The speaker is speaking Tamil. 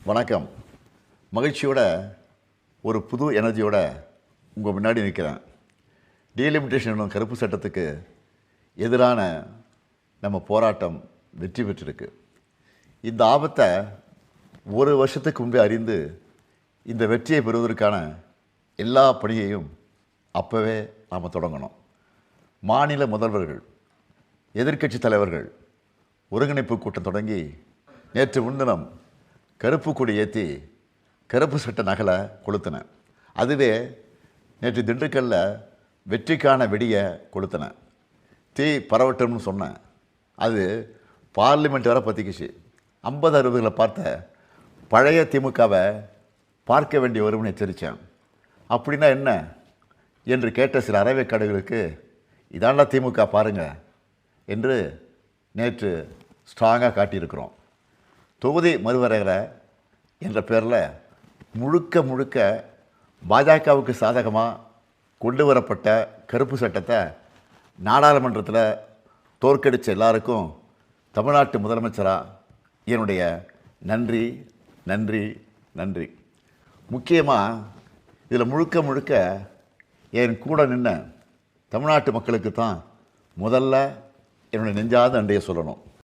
வணக்கம். மகிழ்ச்சியோட ஒரு புது எனர்ஜியோட உங்கள் முன்னாடி நிற்கிறேன். டீலிமிட்டேஷன் என்னும் கருப்பு சட்டத்துக்கு எதிரான நம்ம போராட்டம் வெற்றி பெற்றிருக்கு. இந்த ஆபத்தை ஒரு வருஷத்துக்கு முன்பே அறிந்து இந்த வெற்றியை பெறுவதற்கான எல்லா பணியையும் அப்போவே நாம் தொடங்கணும். மாநில முதல்வர்கள், எதிர்க்கட்சி தலைவர்கள் ஒருங்கிணைப்பு கூட்டம் தொடங்கி நேற்று முன்தினம் கருப்பு கொடி ஏற்றி கருப்பு சட்ட நகலை கொளுத்தினேன். அதுவே நேற்று திண்டுக்கல்லில் வெற்றிக்கான வெடியை கொளுத்தினேன். தீ பரவட்டும்னு சொன்னேன். அது பார்லிமெண்ட் வரை பற்றிக்கிச்சு. 50-60களை பார்த்த பழைய திமுகவை பார்க்க வேண்டிய வரும்னு எச்சரித்தேன். அப்படின்னா என்ன என்று கேட்ட சில அறவைக்காடுகளுக்கு இதாண்டா திமுக பாருங்க என்று நேற்று ஸ்ட்ராங்காக காட்டியிருக்கிறோம். தொகுதி மறுவரையறை என்ற பேரில் முழுக்க பாஜகவுக்கு சாதகமாக கொண்டு வரப்பட்ட கருப்பு சட்டத்தை நாடாளுமன்றத்தில் தோற்கடித்த எல்லாருக்கும் தமிழ்நாட்டு முதலமைச்சராக என்னுடைய நன்றி நன்றி நன்றி. முக்கியமாக இதில் முழுக்க என் கூட நின்ன தமிழ்நாட்டு மக்களுக்கு தான் முதல்ல என்னுடைய நெஞ்சாத நன்றியை சொல்லணும்.